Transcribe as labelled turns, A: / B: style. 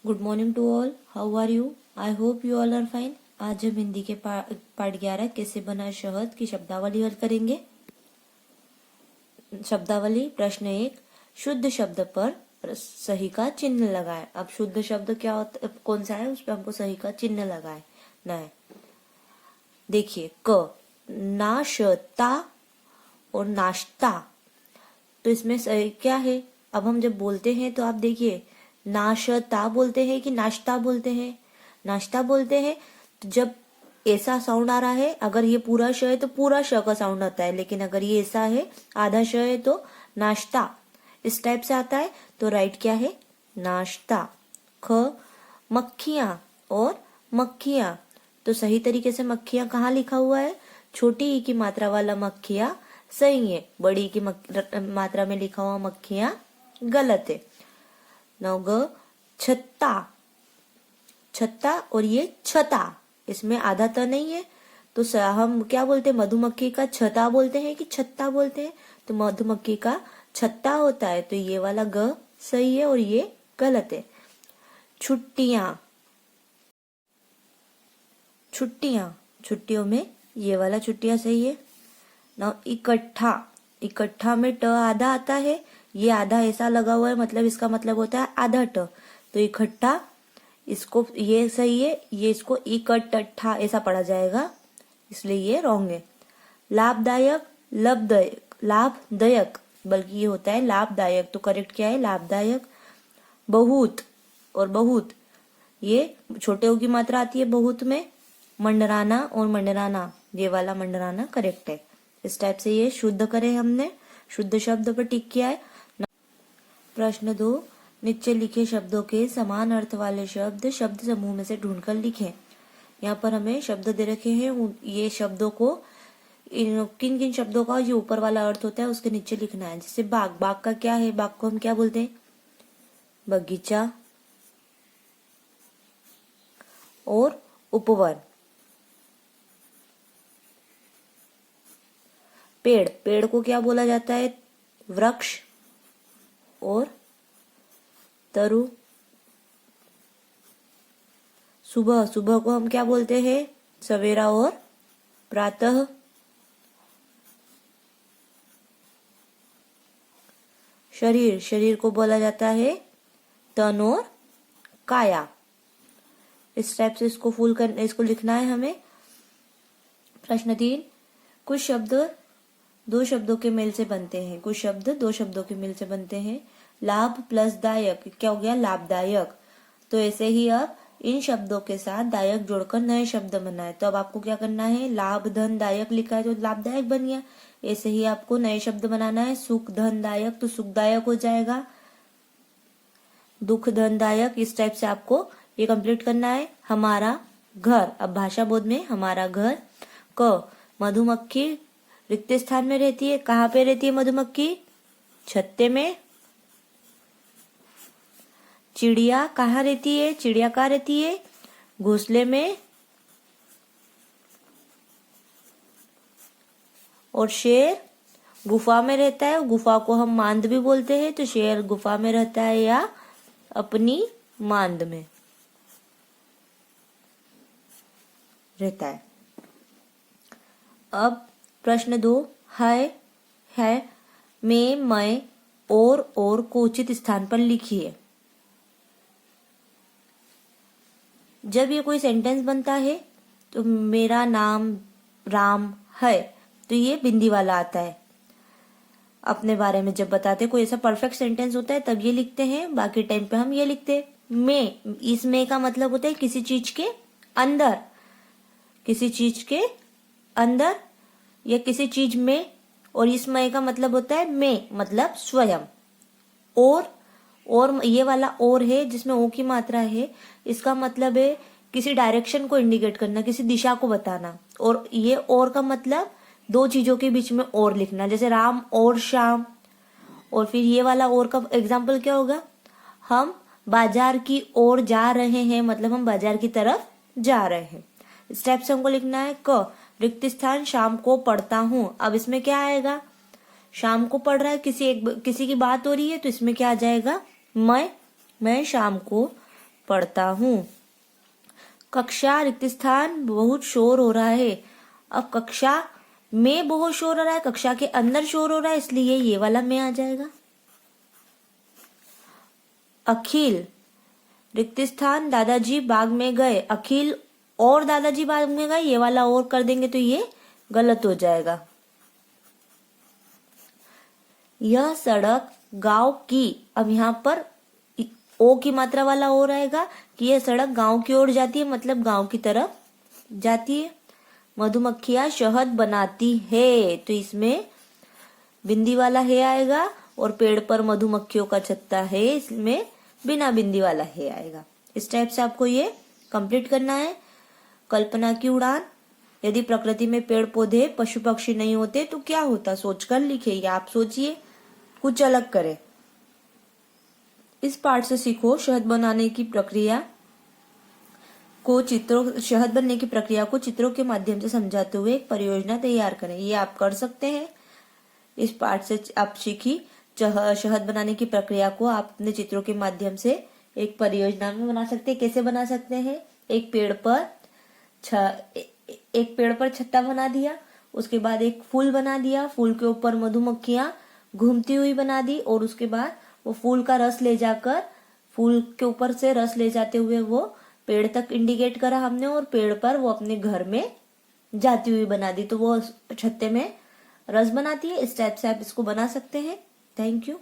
A: Good morning to all. How are you? I hope you all are fine. आज हम हिंदी के पाठ 11 कैसे बना शहद की शब्दावली हल करेंगे. शब्दावली. प्रश्न 1. शुद्ध शब्द पर सही का चिन्ह लगाए. अब शुद्ध शब्द क्या होता, कौन सा है, उस पर हमको सही का चिन्ह लगाए ना है. देखिए, क नाशता और नाश्ता. तो इसमें सही क्या है. अब हम जब बोलते हैं तो आप देखिए, नाश्ता बोलते हैं कि नाश्ता बोलते हैं. नाश्ता बोलते हैं तो जब ऐसा साउंड आ रहा है, अगर ये पूरा श है तो पूरा श का साउंड आता है, लेकिन अगर ये ऐसा है आधा श है तो नाश्ता इस टाइप से आता है. तो राइट क्या है, नाश्ता. ख मक्खियां और मक्खियां. तो सही तरीके से मक्खियां कहाँ लिखा हुआ है, छोटी ई की मात्रा वाला मक्खियां सही है, बड़ी की मात्रा में लिखा हुआ मक्खियां गलत है. नौ छत्ता. छत्ता और ये छता, इसमें आधा त नहीं है, तो हम क्या बोलते हैं, मधुमक्खी का छता बोलते हैं कि छत्ता बोलते हैं. तो मधुमक्खी का छत्ता होता है, तो ये वाला ग सही है और ये गलत है. छुट्टियां. छुट्टियां, छुट्टियों में ये वाला छुट्टियां सही है. ना इकट्ठा. इकट्ठा में ट आधा आता है, ये आधा ऐसा लगा हुआ है, मतलब इसका मतलब होता है आधा ट. तो इकट्ठा, इसको ये सही है, ये इसको इकट्ठा ऐसा पढ़ा जाएगा, इसलिए ये रॉन्ग है. लाभदायक, लाभदायक, लाभदायक, बल्कि ये होता है लाभदायक, तो करेक्ट क्या है, लाभदायक. बहुत और बहुत, ये छोटे ओ की मात्रा आती है बहुत में. मंडराना और मंडराना, ये वाला मंडराना करेक्ट है. इस टाइप से ये शुद्ध करे हमने, शुद्ध शब्द पर टिक किया है. प्रश्न 2. नीचे लिखे शब्दों के समान अर्थ वाले शब्द शब्द समूह में से ढूंढकर लिखें. यहाँ पर हमें शब्द दे रखे हैं, ये शब्दों को किन किन शब्दों का ये ऊपर वाला अर्थ होता है उसके नीचे लिखना है. जैसे बाग. बाग का क्या है, बाग को हम क्या बोलते हैं, बगीचा और उपवन. पेड़. पेड़ को क्या बोला जाता है, वृक्ष और तरु. सुबह. सुबह को हम क्या बोलते हैं, सवेरा और प्रातः. शरीर. शरीर को बोला जाता है तन और काया. इस टाइप से इसको फुल करना, इसको लिखना है हमें. प्रश्न 3. कुछ शब्द दो शब्दों के मेल से बनते हैं. कुछ शब्द दो शब्दों के मेल से बनते हैं. लाभ प्लस दायक क्या हो गया, लाभदायक. तो ऐसे ही अब इन शब्दों के साथ दायक जोड़कर नए शब्द बनाए. तो अब आपको क्या करना है, लाभ धन दायक लिखा है तो लाभदायक बन गया. ऐसे ही आपको नए शब्द बनाना है. सुख धन दायक तो सुखदायक हो जाएगा. दुख धन दायक, इस टाइप से आपको ये कंप्लीट करना है. हमारा घर. अब भाषा बोध में हमारा घर. क मधुमक्खी रिक्त स्थान में रहती है. कहाँ पे रहती है मधुमक्खी, छत्ते में. चिड़िया कहाँ रहती है, चिड़िया कहाँ रहती है, घोंसले में. और शेर गुफा में रहता है. गुफा को हम मांद भी बोलते हैं, तो शेर गुफा में रहता है या अपनी मांद में रहता है. अब प्रश्न 2. है में मैं और को उचित स्थान पर लिखिए. जब ये कोई सेंटेंस बनता है तो मेरा नाम राम है, तो ये बिंदी वाला आता है. अपने बारे में जब बताते कोई ऐसा परफेक्ट सेंटेंस होता है तब ये लिखते हैं, बाकी टाइम पे हम ये लिखते हैं में. इस में का मतलब होता है किसी चीज के अंदर, किसी चीज के अंदर या किसी चीज में. और इस मय का मतलब होता है में, मतलब स्वयं. और ये वाला और है जिसमें ओ की मात्रा है, इसका मतलब है किसी डायरेक्शन को इंडिकेट करना, किसी दिशा को बताना. और ये और का मतलब दो चीजों के बीच में और लिखना, जैसे राम और श्याम. और फिर ये वाला और का एग्जाम्पल क्या होगा, हम बाजार की ओर जा रहे हैं, मतलब हम बाजार की तरफ जा रहे हैं. इस टाइप से हमको लिखना है. क रिक्त स्थान शाम को पढ़ता हूँ. अब इसमें क्या आएगा, शाम को पढ़ रहा है, किसी की बात हो रही है, तो इसमें क्या आ जाएगा, मैं शाम को पढ़ता हूँ। कक्षा रिक्त स्थान बहुत शोर हो रहा है। अब कक्षा में बहुत शोर हो रहा है, कक्षा के अंदर शोर हो रहा है, इसलिए ये वाला में आ जाएगा। अखिल रिक्त स्थान दादाजी बाग में गए। अखिल और दादाजी बाग में गए, ये वाला और कर देंगे तो ये गलत हो जाएगा। यह सड़क गांव की, अब यहाँ पर ओ की मात्रा वाला ओ रहेगा कि यह सड़क गांव की ओर जाती है, मतलब गांव की तरफ जाती है। मधुमक्खियां शहद बनाती है, तो इसमें बिंदी वाला है आएगा, और पेड़ पर मधुमक्खियों का छत्ता है, इसमें बिना बिंदी वाला है आएगा। इस टाइप से आपको ये कंप्लीट करना है। कल्पना की उड़ान, यदि प्रकृति में पेड़ पौधे पशु पक्षी नहीं होते तो क्या होता, सोचकर लिखे, या आप सोचिए कुछ अलग करें। इस पाठ से सीखो शहद बनाने की प्रक्रिया को शहद बनने की प्रक्रिया को चित्रों के माध्यम से समझाते हुए एक परियोजना तैयार करें। ये आप कर सकते हैं। इस पाठ से आप सीखी शहद बनाने की प्रक्रिया को आप अपने चित्रों के माध्यम से एक परियोजना में बना सकते हैं। कैसे बना सकते हैं, एक पेड़ पर छत्ता बना दिया, उसके बाद एक फूल बना दिया, फूल के ऊपर मधुमक्खियां घूमती हुई बना दी, और उसके बाद वो फूल का रस ले जाकर, फूल के ऊपर से रस ले जाते हुए वो पेड़ तक इंडिकेट करा हमने, और पेड़ पर वो अपने घर में जाती हुई बना दी, तो वो छत्ते में रस बनाती है। इस टाइप से आप इसको बना सकते हैं। Thank you.